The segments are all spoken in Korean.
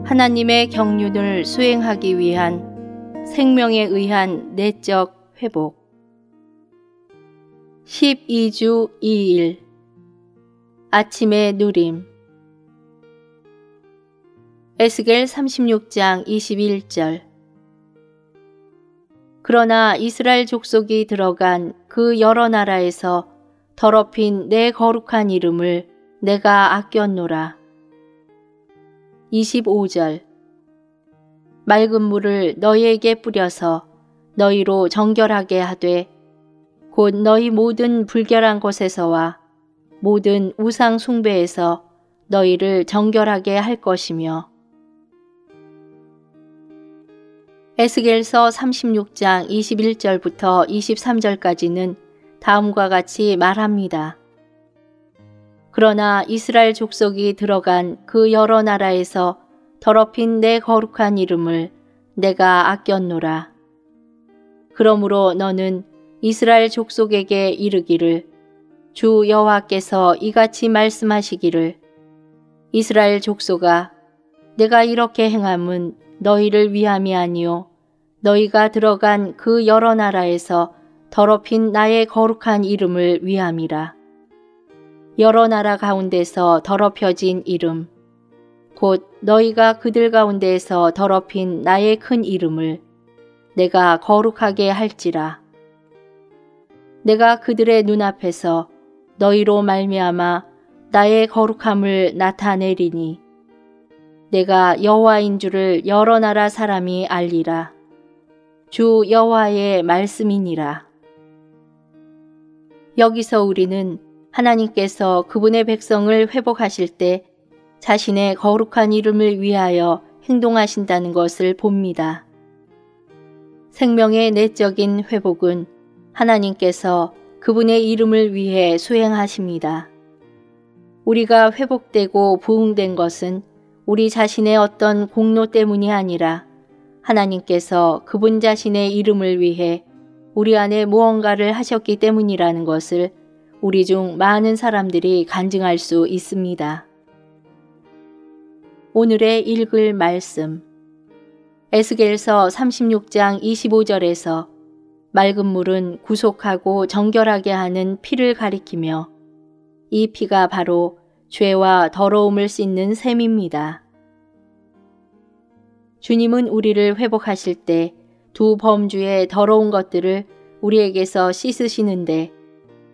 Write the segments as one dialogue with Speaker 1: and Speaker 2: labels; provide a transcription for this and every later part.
Speaker 1: 하나님의 경륜을 수행하기 위한 생명에 의한 내적 회복. 12주 2일 아침의 누림. 에스겔 36장 21절. 그러나 이스라엘 족속이 들어간 그 여러 나라에서 더럽힌 내 거룩한 이름을 내가 아꼈노라. 25절. 맑은 물을 너희에게 뿌려서 너희로 정결하게 하되 곧 너희 모든 불결한 곳에서와 모든 우상 숭배에서 너희를 정결하게 할 것이며. 에스겔서 36장 21절부터 23절까지는 다음과 같이 말합니다. 그러나 이스라엘 족속이 들어간 그 여러 나라에서 더럽힌 내 거룩한 이름을 내가 아꼈노라. 그러므로 너는 이스라엘 족속에게 이르기를 주 여호와께서 이같이 말씀하시기를 이스라엘 족속아 내가 이렇게 행함은 너희를 위함이 아니요 너희가 들어간 그 여러 나라에서 더럽힌 나의 거룩한 이름을 위함이라. 여러 나라 가운데서 더럽혀진 이름 곧 너희가 그들 가운데에서 더럽힌 나의 큰 이름을 내가 거룩하게 할지라. 내가 그들의 눈앞에서 너희로 말미암아 나의 거룩함을 나타내리니 내가 여호와인 줄을 여러 나라 사람이 알리라. 주 여호와의 말씀이니라. 여기서 우리는 하나님께서 그분의 백성을 회복하실 때 자신의 거룩한 이름을 위하여 행동하신다는 것을 봅니다. 생명의 내적인 회복은 하나님께서 그분의 이름을 위해 수행하십니다. 우리가 회복되고 부흥된 것은 우리 자신의 어떤 공로 때문이 아니라 하나님께서 그분 자신의 이름을 위해 우리 안에 무언가를 하셨기 때문이라는 것을 우리 중 많은 사람들이 간증할 수 있습니다. 오늘의 읽을 말씀. 에스겔서 36장 25절에서 맑은 물은 구속하고 정결하게 하는 피를 가리키며 이 피가 바로 죄와 더러움을 씻는 셈입니다. 주님은 우리를 회복하실 때 두 범주의 더러운 것들을 우리에게서 씻으시는데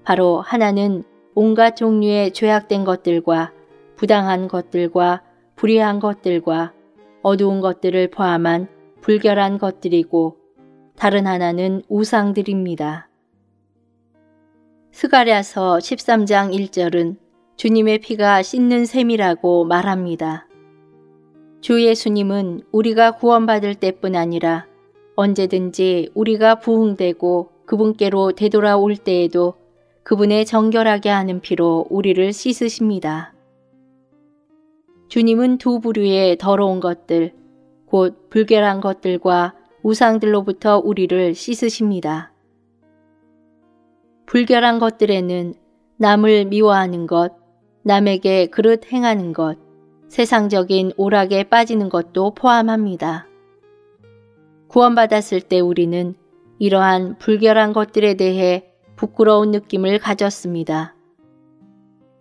Speaker 1: 바로 하나는 온갖 종류의 죄악된 것들과 부당한 것들과 불의한 것들과 어두운 것들을 포함한 불결한 것들이고 다른 하나는 우상들입니다. 스가랴서 13장 1절은 주님의 피가 씻는 셈이라고 말합니다. 주 예수님은 우리가 구원받을 때뿐 아니라 언제든지 우리가 부흥되고 그분께로 되돌아올 때에도 그분의 정결하게 하는 피로 우리를 씻으십니다. 주님은 두 부류의 더러운 것들, 곧 불결한 것들과 우상들로부터 우리를 씻으십니다. 불결한 것들에는 남을 미워하는 것, 남에게 그릇 행하는 것, 세상적인 오락에 빠지는 것도 포함합니다. 구원받았을 때 우리는 이러한 불결한 것들에 대해 부끄러운 느낌을 가졌습니다.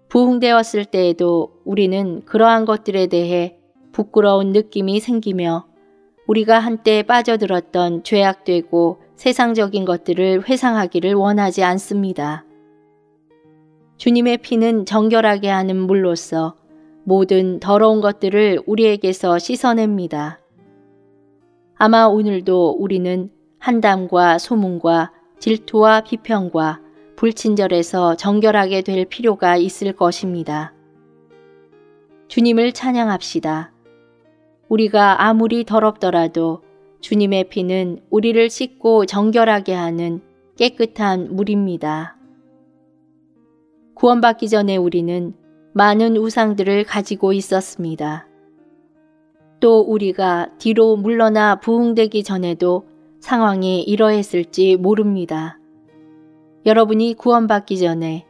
Speaker 1: 부흥되었을 때에도 우리는 그러한 것들에 대해 부끄러운 느낌이 생기며 우리가 한때 빠져들었던 죄악되고 세상적인 것들을 회상하기를 원하지 않습니다. 주님의 피는 정결하게 하는 물로서 모든 더러운 것들을 우리에게서 씻어냅니다. 아마 오늘도 우리는 한담과 소문과 질투와 비평과 불친절에서 정결하게 될 필요가 있을 것입니다. 주님을 찬양합시다. 우리가 아무리 더럽더라도 주님의 피는 우리를 씻고 정결하게 하는 깨끗한 물입니다. 구원받기 전에 우리는 많은 우상들을 가지고 있었습니다. 또 우리가 뒤로 물러나 부흥되기 전에도 상황이 이러했을지 모릅니다. 여러분이 구원받기 전에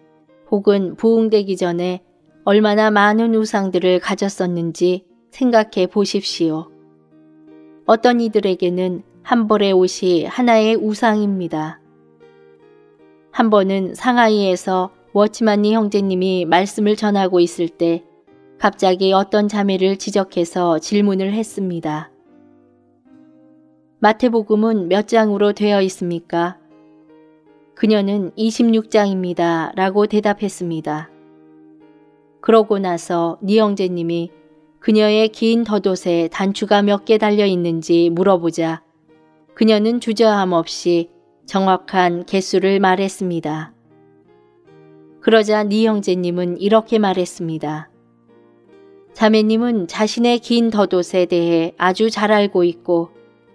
Speaker 1: 혹은 부흥되기 전에 얼마나 많은 우상들을 가졌었는지 생각해 보십시오. 어떤 이들에게는 한 벌의 옷이 하나의 우상입니다. 한 번은 상하이에서 워치만니 형제님이 말씀을 전하고 있을 때 갑자기 어떤 자매를 지적해서 질문을 했습니다. 마태복음은 몇 장으로 되어 있습니까? 그녀는 26장입니다. 라고 대답했습니다. 그러고 나서 니 형제님이 그녀의 긴 덧옷에 단추가 몇 개 달려 있는지 물어보자 그녀는 주저함 없이 정확한 개수를 말했습니다. 그러자 니 형제님은 이렇게 말했습니다. 자매님은 자신의 긴 덧옷에 대해 아주 잘 알고 있고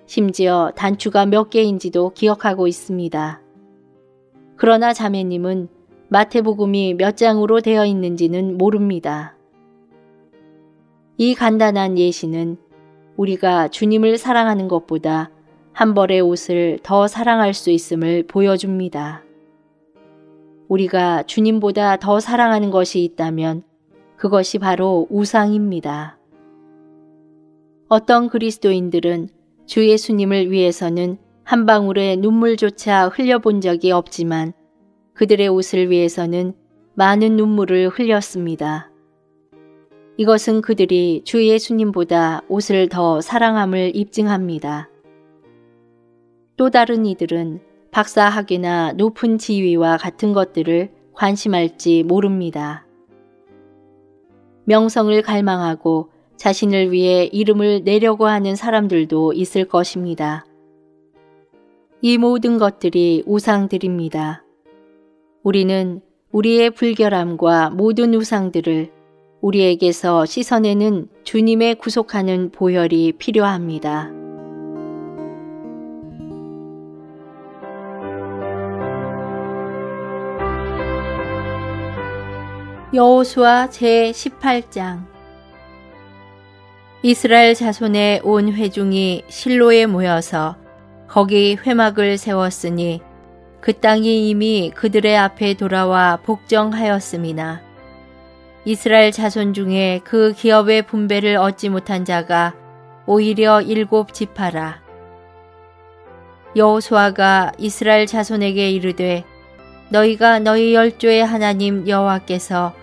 Speaker 1: 심지어 단추가 몇 개인지도 기억하고 있습니다. 그러나 자매님은 마태복음이 몇 장으로 되어 있는지는 모릅니다. 이 간단한 예시는 우리가 주님을 사랑하는 것보다 한 벌의 옷을 더 사랑할 수 있음을 보여줍니다. 우리가 주님보다 더 사랑하는 것이 있다면 그것이 바로 우상입니다. 어떤 그리스도인들은 주 예수님을 위해서는 한 방울의 눈물조차 흘려본 적이 없지만 그들의 옷을 위해서는 많은 눈물을 흘렸습니다. 이것은 그들이 주 예수님보다 옷을 더 사랑함을 입증합니다. 또 다른 이들은 박사학위나 높은 지위와 같은 것들을 관심할지 모릅니다. 명성을 갈망하고 자신을 위해 이름을 내려고 하는 사람들도 있을 것입니다. 이 모든 것들이 우상들입니다. 우리는 우리의 불결함과 모든 우상들을 우리에게서 씻어내는 주님의 구속하는 보혈이 필요합니다. 여호수아 제18장 이스라엘 자손의 온 회중이 실로에 모여서 거기 회막을 세웠으니 그 땅이 이미 그들의 앞에 돌아와 복정하였음이나 이스라엘 자손 중에 그 기업의 분배를 얻지 못한 자가 오히려 7 지파라. 여호수아가 이스라엘 자손에게 이르되 너희가 너희 열조의 하나님 여호와께서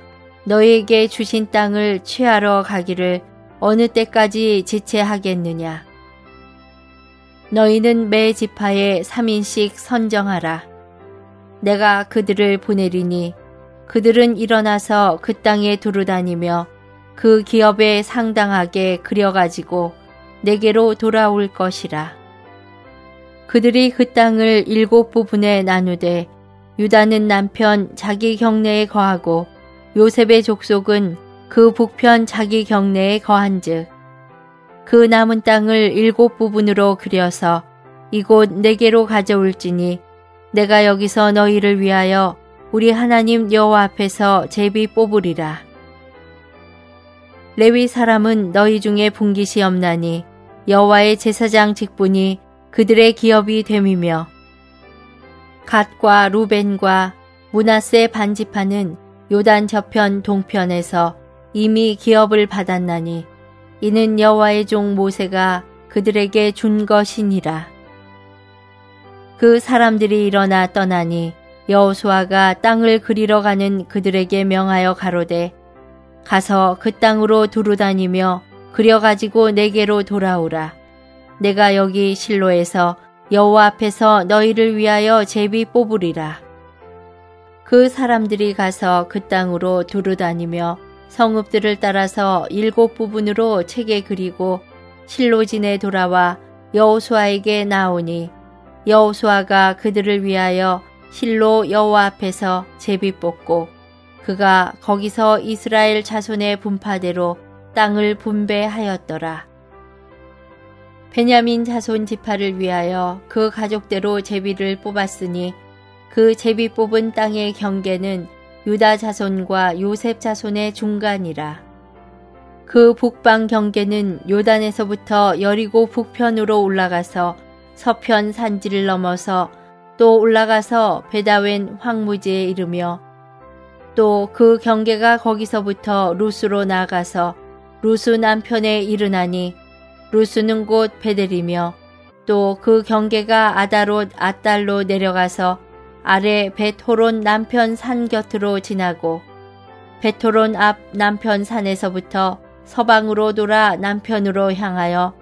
Speaker 1: 너희에게 주신 땅을 취하러 가기를 어느 때까지 지체하겠느냐. 너희는 매 지파에 3인씩 선정하라. 내가 그들을 보내리니 그들은 일어나서 그 땅에 두루다니며 그 기업에 상당하게 그려가지고 내게로 돌아올 것이라. 그들이 그 땅을 7 부분에 나누되 유다는 남편 자기 경내에 거하고 요셉의 족속은 그 북편 자기 경내에 거한즉 그 남은 땅을 7 부분으로 그려서 이곳 내게로 가져올지니 내가 여기서 너희를 위하여 우리 하나님 여호와 앞에서 제비 뽑으리라. 레위 사람은 너희 중에 분깃이 없나니 여호와의 제사장 직분이 그들의 기업이 됨이며 갓과 루벤과 므낫세 반지파는 요단 저편 동편에서 이미 기업을 받았나니 이는 여호와의 종 모세가 그들에게 준 것이니라. 그 사람들이 일어나 떠나니 여호수아가 땅을 그리러 가는 그들에게 명하여 가로되 가서 그 땅으로 두루다니며 그려가지고 내게로 돌아오라. 내가 여기 실로에서 여호와 앞에서 너희를 위하여 제비 뽑으리라. 그 사람들이 가서 그 땅으로 두루다니며 성읍들을 따라서 7 부분으로 채게 그리고 실로진에 돌아와 여호수아에게 나오니 여호수아가 그들을 위하여 실로 여호와 앞에서 제비 뽑고 그가 거기서 이스라엘 자손의 분파대로 땅을 분배하였더라. 베냐민 자손 지파를 위하여 그 가족대로 제비를 뽑았으니 그 제비 뽑은 땅의 경계는 유다 자손과 요셉 자손의 중간이라. 그 북방 경계는 요단에서부터 여리고 북편으로 올라가서 서편 산지를 넘어서 또 올라가서 베다웬 황무지에 이르며 또 그 경계가 거기서부터 루스로 나아가서 루스 남편에 이르나니 루스는 곧 베델이며 또 그 경계가 아다롯 아달로 내려가서 아래 벳호론 남편 산 곁으로 지나고 벳호론 앞 남편 산에서부터 서방으로 돌아 남편으로 향하여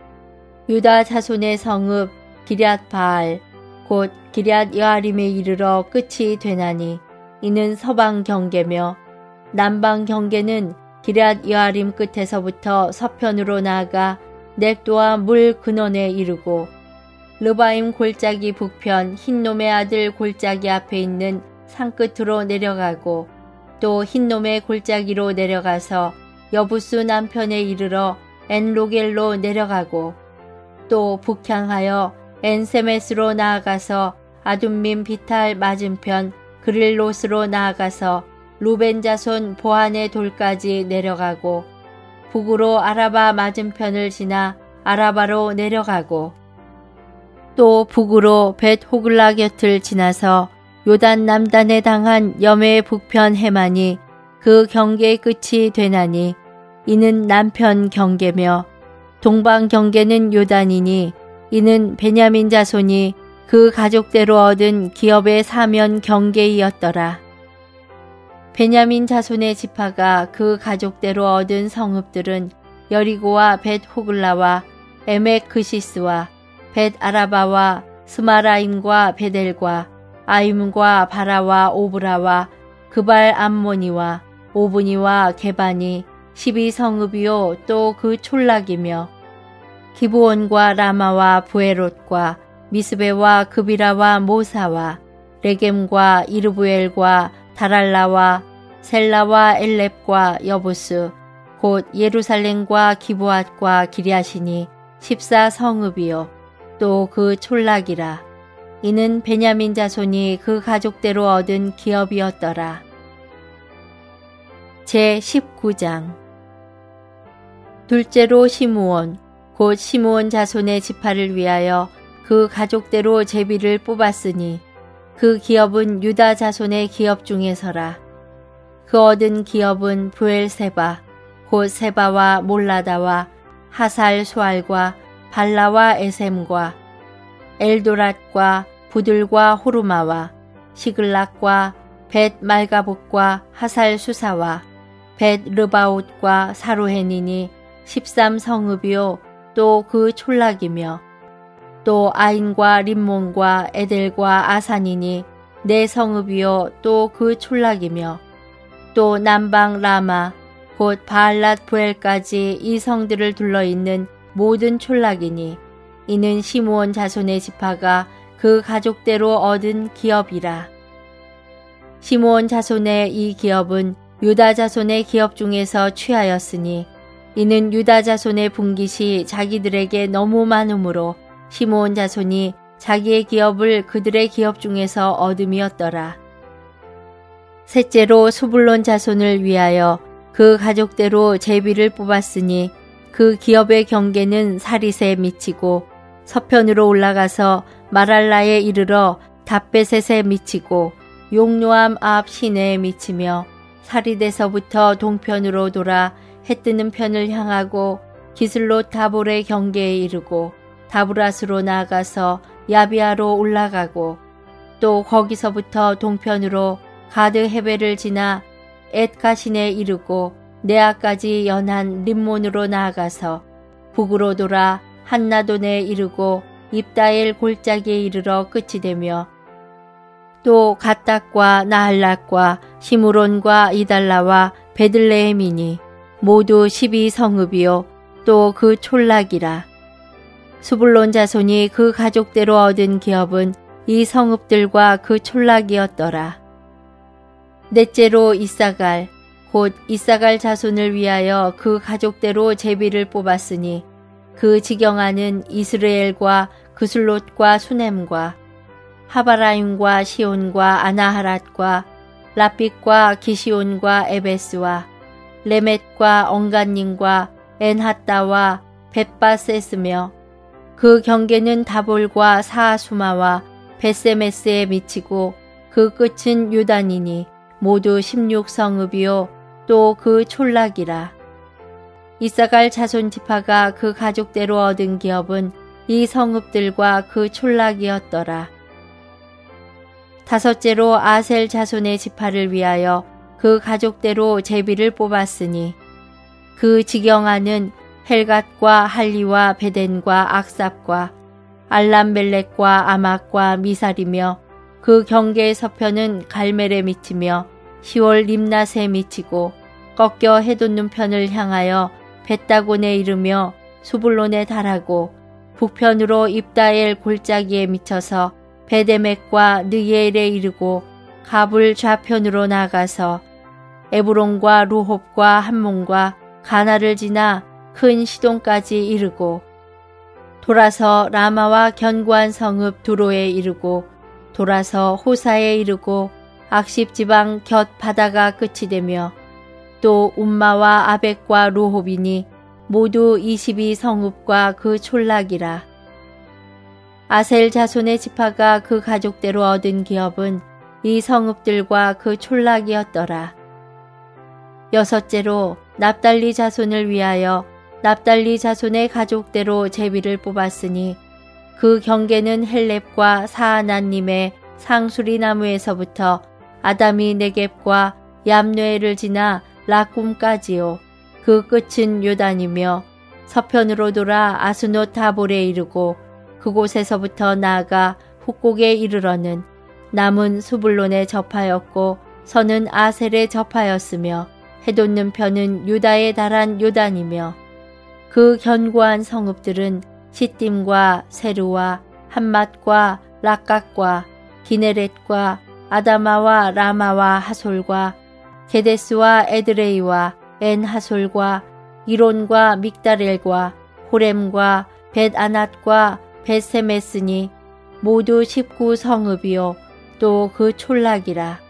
Speaker 1: 유다 자손의 성읍 기럇 바알 곧 기럇 여아림에 이르러 끝이 되나니 이는 서방 경계며 남방 경계는 기럇 여아림 끝에서부터 서편으로 나아가 넥도아 물 근원에 이르고 르바임 골짜기 북편 흰놈의 아들 골짜기 앞에 있는 산끝으로 내려가고 또 흰놈의 골짜기로 내려가서 여부스 남편에 이르러 엔로겔로 내려가고 또 북향하여 엔세메스로 나아가서 아둠민 비탈 맞은편 그릴롯으로 나아가서 루벤 자손 보한의 돌까지 내려가고 북으로 아라바 맞은편을 지나 아라바로 내려가고 또 북으로 벳 호글라 곁을 지나서 요단 남단에 당한 여매의 북편 해만이 그 경계의 끝이 되나니 이는 남편 경계며 동방 경계는 요단이니 이는 베냐민 자손이 그 가족대로 얻은 기업의 사면 경계이었더라. 베냐민 자손의 지파가 그 가족대로 얻은 성읍들은 여리고와 벳 호글라와 에멕 그시스와 벳 아라바와 스마라임과 베델과 아임과 바라와 오브라와 그발 암모니와 오브니와 게바니 12성읍이요 또 그 촌락이며 기브온과 라마와 부에롯과 미스베와 그비라와 모사와 레겜과 이르부엘과 다랄라와 셀라와 엘렙과 여부스 곧 예루살렘과 기브앗과 기랴시니 14성읍이요 또 그 촌락이라. 이는 베냐민 자손이 그 가족대로 얻은 기업이었더라. 제19장 둘째로 시므온 곧 시므온 자손의 지파를 위하여 그 가족대로 제비를 뽑았으니 그 기업은 유다 자손의 기업 중에서라. 그 얻은 기업은 부엘세바 곧 세바와 몰라다와 하살 소알과 발라와 에셈과 엘도랏과 부들과 호르마와 시글락과 벳 말가봇과 하살 수사와 벳 르바옷과 사로헤니니 13성읍이요 또 그 촌락이며 또 아인과 림몬과 에델과 아산이니 4성읍이요 또 그 촌락이며 또 남방 라마 곧 바알랏 부엘까지 이 성들을 둘러있는 모든 촌락이니 이는 시므온 자손의 지파가 그 가족대로 얻은 기업이라. 시므온 자손의 이 기업은 유다 자손의 기업 중에서 취하였으니 이는 유다 자손의 분깃이 자기들에게 너무 많으므로 시므온 자손이 자기의 기업을 그들의 기업 중에서 얻음이었더라. 셋째로 수불론 자손을 위하여 그 가족대로 제비를 뽑았으니 그 기업의 경계는 사릿에 미치고 서편으로 올라가서 마랄라에 이르러 답베셋에 미치고 용노암 앞 시내에 미치며 사릿에서부터 동편으로 돌아 해뜨는 편을 향하고 기슬롯 다볼의 경계에 이르고 다브라스로 나아가서 야비아로 올라가고 또 거기서부터 동편으로 가드 헤벨을 지나 엣가신에 이르고 네아까지 연한 림몬으로 나아가서 북으로 돌아 한나돈에 이르고 입다엘 골짜기에 이르러 끝이 되며 또 갓닥과 나할락과 시므론과 이달라와 베들레헴이니 모두 12성읍이요 또 그 촌락이라. 수불론 자손이 그 가족대로 얻은 기업은 이 성읍들과 그 촌락이었더라. 넷째로 이사갈 곧 이사갈 자손을 위하여 그 가족대로 제비를 뽑았으니 그 지경하는 이스라엘과 그슬롯과 수넴과 하바라임과 시온과 아나하랏과 라빛과 기시온과 에베스와 레멧과 엉간님과 엔하따와 벳바세스며 그 경계는 다볼과 사하수마와 베세메스에 미치고 그 끝은 유단이니 모두 16성읍이요 또 그 촌락이라. 이사갈 자손 지파가 그 가족대로 얻은 기업은 이 성읍들과 그 촌락이었더라. 다섯째로 아셀 자손의 지파를 위하여 그 가족대로 제비를 뽑았으니 그 지경하는 헬갓과 할리와 베덴과 악삽과 알람멜렉과 아막과 미살이며 그 경계의 서편은 갈멜에 미치며 시월 림낫에 미치고 꺾여 해돋는 편을 향하여 벳다곤에 이르며 수불론에 달하고 북편으로 입다엘 골짜기에 미쳐서 베데맥과 느예엘에 이르고 갑을 좌편으로 나가서 에브론과 루홉과 함몬과 가나를 지나 큰 시돈까지 이르고 돌아서 라마와 견고한 성읍 두로에 이르고 돌아서 호사에 이르고 악십 지방 곁 바다가 끝이 되며 또 움마와 아벡과 루홉이니 모두 22성읍과 그 촌락이라. 아셀 자손의 지파가 그 가족대로 얻은 기업은 이 성읍들과 그 촌락이었더라. 여섯째로 납달리 자손을 위하여 납달리 자손의 가족대로 제비를 뽑았으니 그 경계는 헬렙과 사아나님의 상수리 나무에서부터 아다미 네겝과 얌뇌를 지나 라꿈까지요. 그 끝은 요단이며 서편으로 돌아 아스노 타볼에 이르고 그곳에서부터 나아가 훅곡에 이르러는 남은 수불론에 접하였고 서는 아셀에 접하였으며 해돋는 편은 유다에 달한 요단이며 그 견고한 성읍들은 시딤과 세루와 함맛과 락각과 기네렛과 아다마와 라마와 하솔과 게데스와 에드레이와 엔하솔과 이론과 믹다렐과 호렘과 벳아낫과 벳세메스니 모두 19성읍이요 또 그 촌락이라.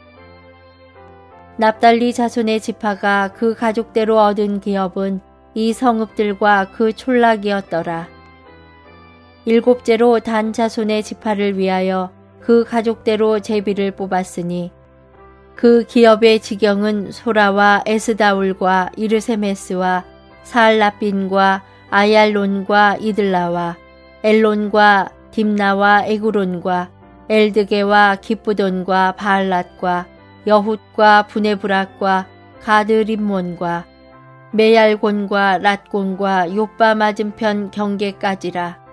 Speaker 1: 납달리 자손의 지파가 그 가족대로 얻은 기업은 이 성읍들과 그 촌락이었더라. 일곱째로 단 자손의 지파를 위하여 그 가족대로 제비를 뽑았으니 그 기업의 지경은 소라와 에스다울과 이르세메스와 사알라빈과 아얄론과 이들라와 엘론과 딥나와 에구론과 엘드게와 기쁘돈과 바알랏과 여훗과 부네브락과 가드림몬과 메얄곤과 랏곤과 요빠 맞은편 경계까지라.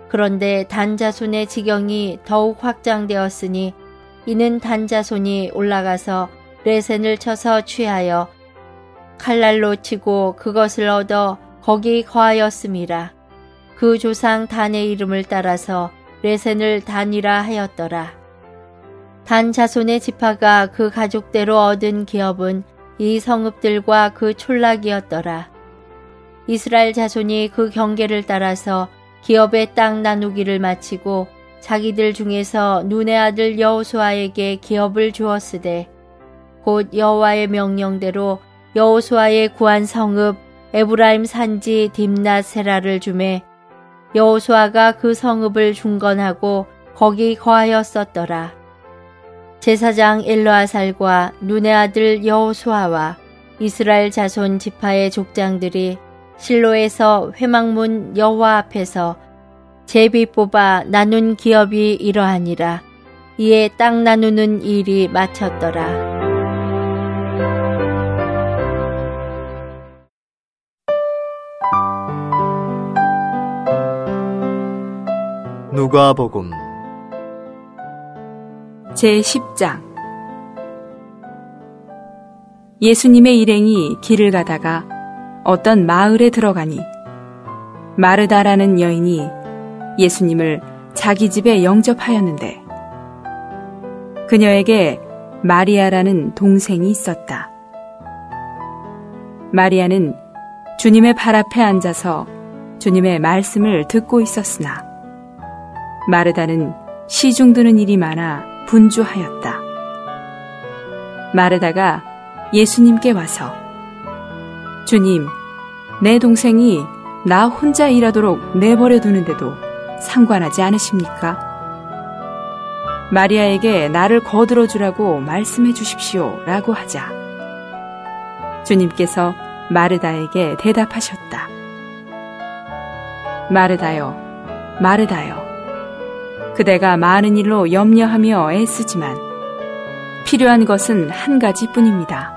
Speaker 1: 그런데 단자손의 지경이 더욱 확장되었으니 이는 단자손이 올라가서 레센을 쳐서 취하여 칼날로 치고 그것을 얻어 거기 거하였음이라. 그 조상 단의 이름을 따라서 레센을 단이라 하였더라. 단 자손의 지파가 그 가족대로 얻은 기업은 이 성읍들과 그 촌락이었더라. 이스라엘 자손이 그 경계를 따라서 기업의 땅 나누기를 마치고 자기들 중에서 눈의 아들 여호수아에게 기업을 주었으되 곧 여호와의 명령대로 여호수아의 구한 성읍 에브라임 산지 딥낫 세라를 주매 여호수아가 그 성읍을 중건하고 거기 거하였었더라. 제사장 엘르아살과 눈의 아들 여호수아와 이스라엘 자손 지파의 족장들이 실로에서 회막문 여호와 앞에서 제비 뽑아 나눈 기업이 이러하니라. 이에 땅 나누는 일이 마쳤더라.
Speaker 2: 누가복음
Speaker 3: 제10장. 예수님의 일행이 길을 가다가 어떤 마을에 들어가니 마르다라는 여인이 예수님을 자기 집에 영접하였는데 그녀에게 마리아라는 동생이 있었다. 마리아는 주님의 발 앞에 앉아서 주님의 말씀을 듣고 있었으나 마르다는 시중 드는 일이 많아 분주하였다. 마르다가 예수님께 와서 주님, 내 동생이 나 혼자 일하도록 내버려 두는데도 상관하지 않으십니까? 마리아에게 나를 거들어 주라고 말씀해 주십시오 라고 하자 주님께서 마르다에게 대답하셨다. 마르다여, 마르다여, 그대가 많은 일로 염려하며 애쓰지만 필요한 것은 한 가지뿐입니다.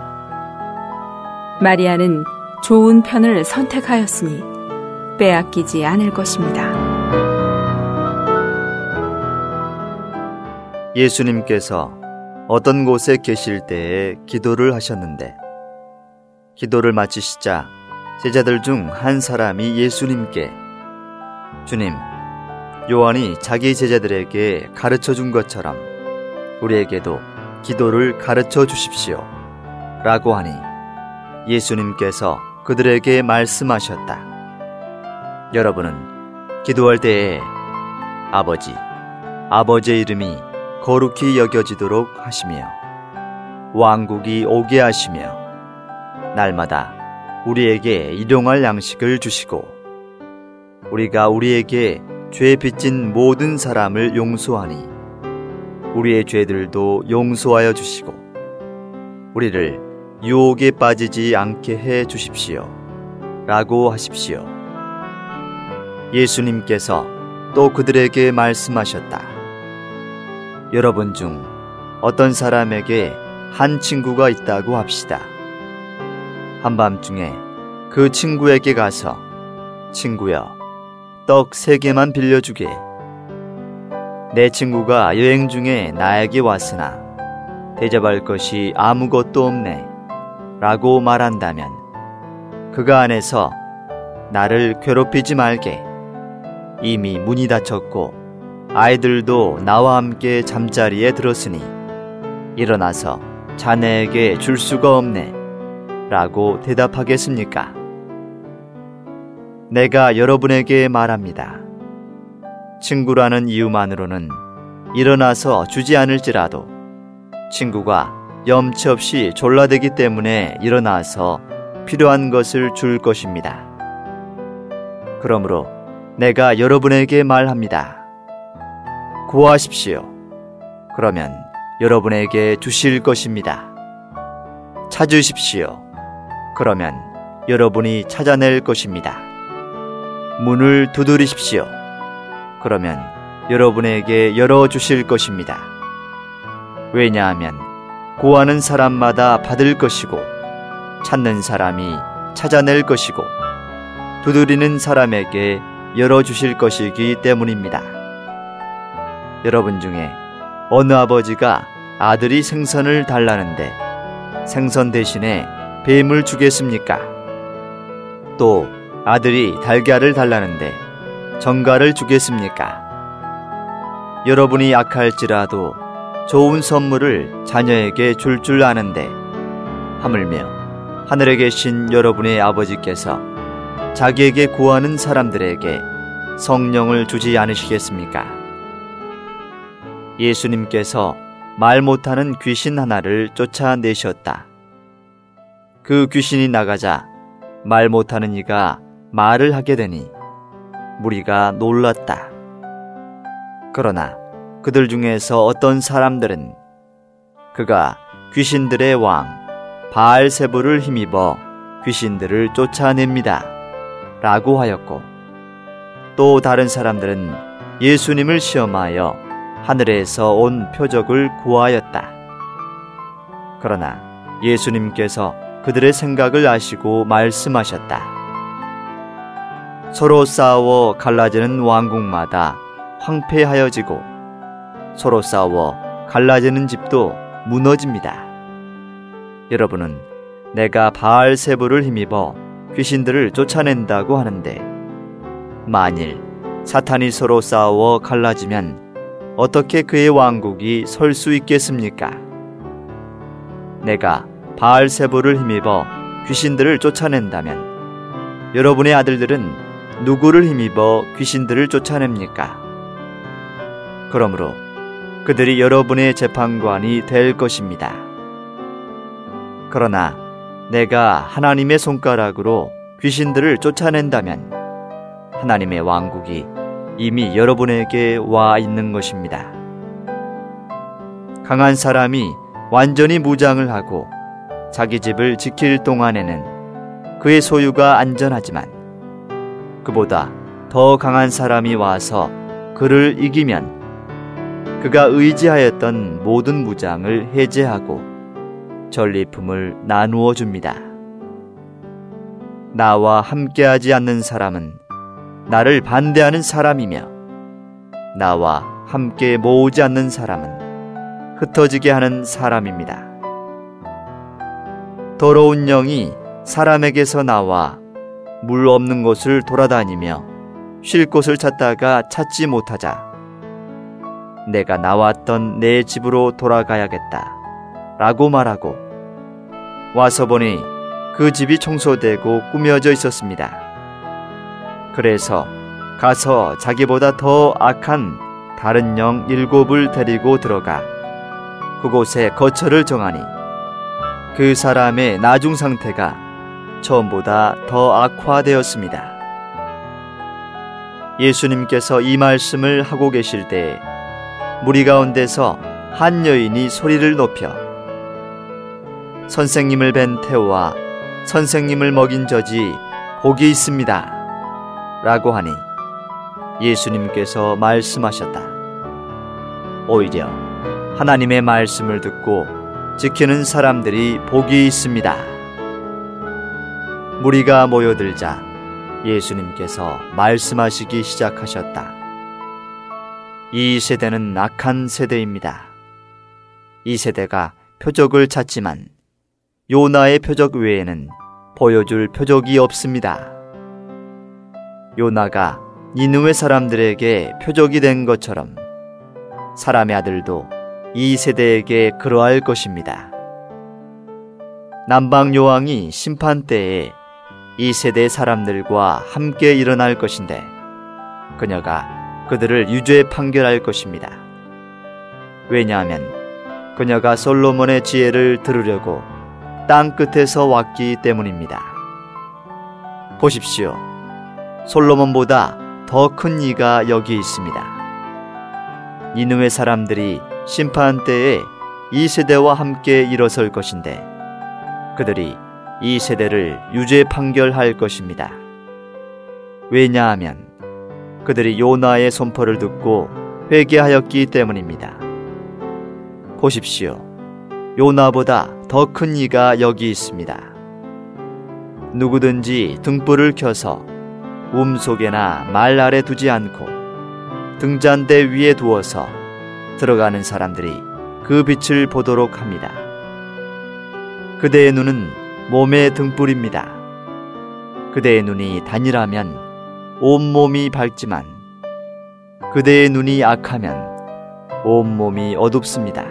Speaker 3: 마리아는 좋은 편을 선택하였으니 빼앗기지 않을 것입니다.
Speaker 2: 예수님께서 어떤 곳에 계실 때에 기도를 하셨는데 기도를 마치시자 제자들 중 한 사람이 예수님께 주님, 요한이 자기 제자들에게 가르쳐 준 것처럼 우리에게도 기도를 가르쳐 주십시오 라고 하니 예수님께서 그들에게 말씀하셨다. 여러분은 기도할 때에 아버지의 이름이 거룩히 여겨지도록 하시며 왕국이 오게 하시며 날마다 우리에게 일용할 양식을 주시고 우리가 우리에게 죄 빚진 모든 사람을 용서하니 우리의 죄들도 용서하여 주시고 우리를 유혹에 빠지지 않게 해 주십시오 라고 하십시오. 예수님께서 또 그들에게 말씀하셨다. 여러분 중 어떤 사람에게 한 친구가 있다고 합시다. 한밤중에 그 친구에게 가서 친구여, 떡 3개만 빌려주게. 내 친구가 여행 중에 나에게 왔으나 대접할 것이 아무것도 없네 라고 말한다면 그가 안에서 나를 괴롭히지 말게. 이미 문이 닫혔고 아이들도 나와 함께 잠자리에 들었으니 일어나서 자네에게 줄 수가 없네 라고 대답하겠습니까? 내가 여러분에게 말합니다. 친구라는 이유만으로는 일어나서 주지 않을지라도 친구가 염치 없이 졸라대기 때문에 일어나서 필요한 것을 줄 것입니다. 그러므로 내가 여러분에게 말합니다. 구하십시오. 그러면 여러분에게 주실 것입니다. 찾으십시오. 그러면 여러분이 찾아낼 것입니다. 문을 두드리십시오. 그러면 여러분에게 열어주실 것입니다. 왜냐하면 구하는 사람마다 받을 것이고 찾는 사람이 찾아낼 것이고 두드리는 사람에게 열어주실 것이기 때문입니다. 여러분 중에 어느 아버지가 아들이 생선을 달라는데 생선 대신에 뱀을 주겠습니까? 또 아들이 달걀을 달라는데 정갈을 주겠습니까? 여러분이 악할지라도 좋은 선물을 자녀에게 줄 줄 아는데 하물며 하늘에 계신 여러분의 아버지께서 자기에게 구하는 사람들에게 성령을 주지 않으시겠습니까? 예수님께서 말 못하는 귀신 하나를 쫓아내셨다. 그 귀신이 나가자 말 못하는 이가 말을 하게 되니 무리가 놀랐다. 그러나 그들 중에서 어떤 사람들은 그가 귀신들의 왕 바알세불을 힘입어 귀신들을 쫓아냅니다 라고 하였고 또 다른 사람들은 예수님을 시험하여 하늘에서 온 표적을 구하였다. 그러나 예수님께서 그들의 생각을 아시고 말씀하셨다. 서로 싸워 갈라지는 왕국마다 황폐하여지고 서로 싸워 갈라지는 집도 무너집니다. 여러분은 내가 바알세불을 힘입어 귀신들을 쫓아낸다고 하는데 만일 사탄이 서로 싸워 갈라지면 어떻게 그의 왕국이 설 수 있겠습니까? 내가 바알세불을 힘입어 귀신들을 쫓아낸다면 여러분의 아들들은 누구를 힘입어 귀신들을 쫓아냅니까? 그러므로 그들이 여러분의 재판관이 될 것입니다. 그러나 내가 하나님의 손가락으로 귀신들을 쫓아낸다면 하나님의 왕국이 이미 여러분에게 와 있는 것입니다. 강한 사람이 완전히 무장을 하고 자기 집을 지킬 동안에는 그의 소유가 안전하지만 그보다 더 강한 사람이 와서 그를 이기면 그가 의지하였던 모든 무장을 해제하고 전리품을 나누어 줍니다. 나와 함께하지 않는 사람은 나를 반대하는 사람이며 나와 함께 모으지 않는 사람은 흩어지게 하는 사람입니다. 더러운 영이 사람에게서 나와 물 없는 곳을 돌아다니며 쉴 곳을 찾다가 찾지 못하자 내가 나왔던 내 집으로 돌아가야겠다 라고 말하고 와서 보니 그 집이 청소되고 꾸며져 있었습니다. 그래서 가서 자기보다 더 악한 다른 영 7을 데리고 들어가 그곳에 거처를 정하니 그 사람의 나중 상태가 처음보다 더 악화되었습니다. 예수님께서 이 말씀을 하고 계실 때에 무리 가운데서 한 여인이 소리를 높여 선생님을 뵌 태우와 선생님을 먹인 젖이 복이 있습니다 라고 하니 예수님께서 말씀하셨다. 오히려 하나님의 말씀을 듣고 지키는 사람들이 복이 있습니다. 무리가 모여들자 예수님께서 말씀하시기 시작하셨다. 이 세대는 악한 세대입니다. 이 세대가 표적을 찾지만 요나의 표적 외에는 보여줄 표적이 없습니다. 요나가 니느웨 사람들에게 표적이 된 것처럼 사람의 아들도 이 세대에게 그러할 것입니다. 남방 요왕이 심판 때에 이 세대의 사람들과 함께 일어날 것인데 그녀가 그들을 유죄 판결할 것입니다. 왜냐하면 그녀가 솔로몬의 지혜를 들으려고 땅 끝에서 왔기 때문입니다. 보십시오. 솔로몬보다 더 큰 이가 여기 있습니다. 니느웨 사람들이 심판 때에 이 세대와 함께 일어설 것인데 그들이 이 세대를 유죄 판결할 것입니다. 왜냐하면 그들이 요나의 선포를 듣고 회개하였기 때문입니다. 보십시오. 요나보다 더 큰 이가 여기 있습니다. 누구든지 등불을 켜서 움속에나 말 아래 두지 않고 등잔대 위에 두어서 들어가는 사람들이 그 빛을 보도록 합니다. 그대의 눈은 몸의 등불입니다. 그대의 눈이 단일하면 온몸이 밝지만 그대의 눈이 악하면 온몸이 어둡습니다.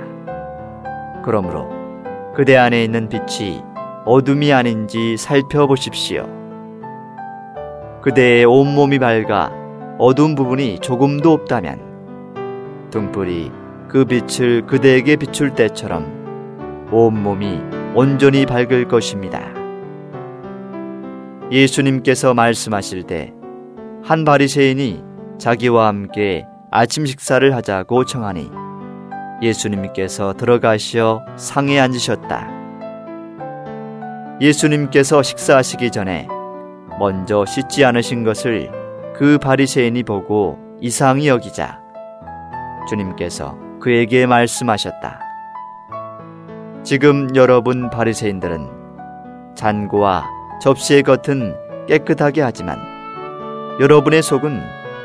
Speaker 2: 그러므로 그대 안에 있는 빛이 어둠이 아닌지 살펴보십시오. 그대의 온몸이 밝아 어두운 부분이 조금도 없다면 등불이 그 빛을 그대에게 비출 때처럼 온몸이 온전히 밝을 것입니다. 예수님께서 말씀하실 때 한 바리새인이 자기와 함께 아침 식사를 하자고 청하니 예수님께서 들어가시어 상에 앉으셨다. 예수님께서 식사하시기 전에 먼저 씻지 않으신 것을 그 바리새인이 보고 이상히 여기자 주님께서 그에게 말씀하셨다. 지금 여러분 바리새인들은 잔고와 접시의 겉은 깨끗하게 하지만 여러분의 속은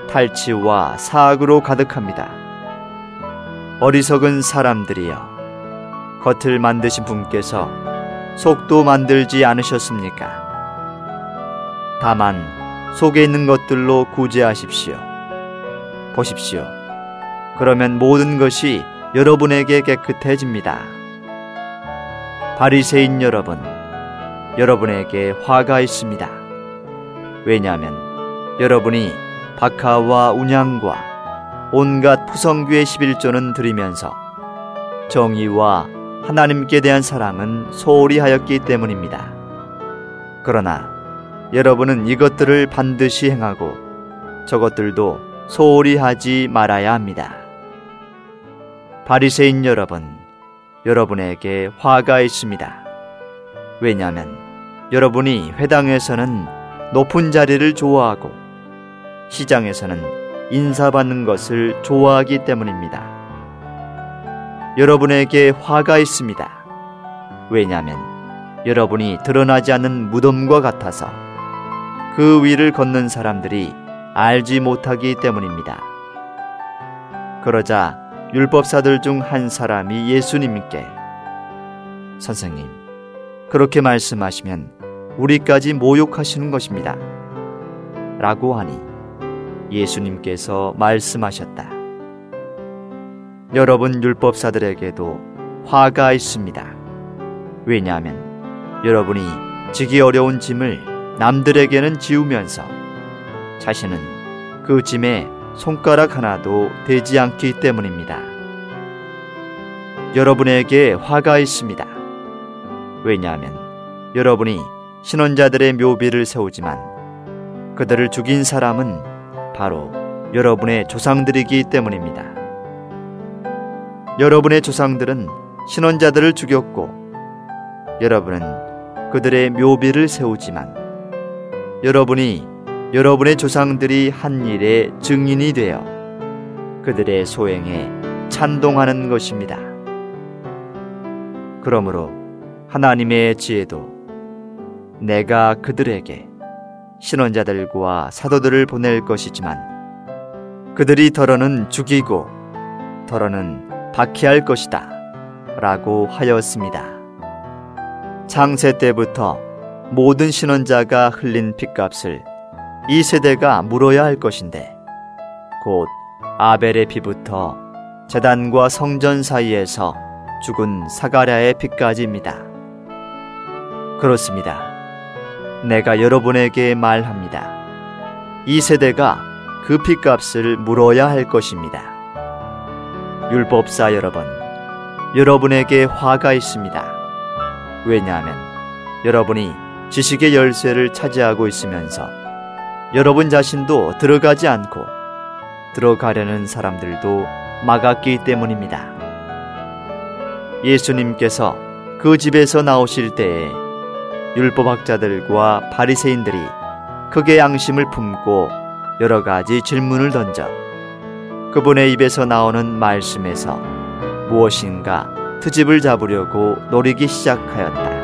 Speaker 2: 탈취와 사악으로 가득합니다. 어리석은 사람들이여, 겉을 만드신 분께서 속도 만들지 않으셨습니까? 다만 속에 있는 것들로 구제하십시오. 보십시오. 그러면 모든 것이 여러분에게 깨끗해집니다. 바리새인 여러분, 여러분에게 화가 있습니다. 왜냐하면 여러분이 박하와 운향과 온갖 푸성귀의 11조는 드리면서 정의와 하나님께 대한 사랑은 소홀히 하였기 때문입니다. 그러나 여러분은 이것들을 반드시 행하고 저것들도 소홀히 하지 말아야 합니다. 바리새인 여러분, 여러분에게 화가 있습니다. 왜냐하면 여러분이 회당에서는 높은 자리를 좋아하고 시장에서는 인사받는 것을 좋아하기 때문입니다. 여러분에게 화가 있습니다. 왜냐하면 여러분이 드러나지 않는 무덤과 같아서 그 위를 걷는 사람들이 알지 못하기 때문입니다. 그러자 율법사들 중 한 사람이 예수님께 선생님, 그렇게 말씀하시면 우리까지 모욕하시는 것입니다. 라고 하니 예수님께서 말씀하셨다. 여러분 율법사들에게도 화가 있습니다. 왜냐하면 여러분이 지기 어려운 짐을 남들에게는 지우면서 자신은 그 짐에 손가락 하나도 대지 않기 때문입니다. 여러분에게 화가 있습니다. 왜냐하면 여러분이 신원자들의 묘비를 세우지만 그들을 죽인 사람은 바로 여러분의 조상들이기 때문입니다. 여러분의 조상들은 신원자들을 죽였고 여러분은 그들의 묘비를 세우지만 여러분이 여러분의 조상들이 한 일의 증인이 되어 그들의 소행에 찬동하는 것입니다. 그러므로 하나님의 지혜도 내가 그들에게 신원자들과 사도들을 보낼 것이지만 그들이 더러는 죽이고 더러는 박해할 것이다 라고 하였습니다. 창세 때부터 모든 신원자가 흘린 핏값을 이 세대가 물어야 할 것인데 곧 아벨의 피부터 제단과 성전 사이에서 죽은 사가랴의 피까지입니다. 그렇습니다. 내가 여러분에게 말합니다. 이 세대가 그 핏값을 물어야 할 것입니다. 율법사 여러분, 여러분에게 화가 있습니다. 왜냐하면 여러분이 지식의 열쇠를 차지하고 있으면서 여러분 자신도 들어가지 않고 들어가려는 사람들도 막았기 때문입니다. 예수님께서 그 집에서 나오실 때에 율법학자들과 바리새인들이 크게 양심을 품고 여러 가지 질문을 던져 그분의 입에서 나오는 말씀에서 무엇인가 트집을 잡으려고 노리기 시작하였다.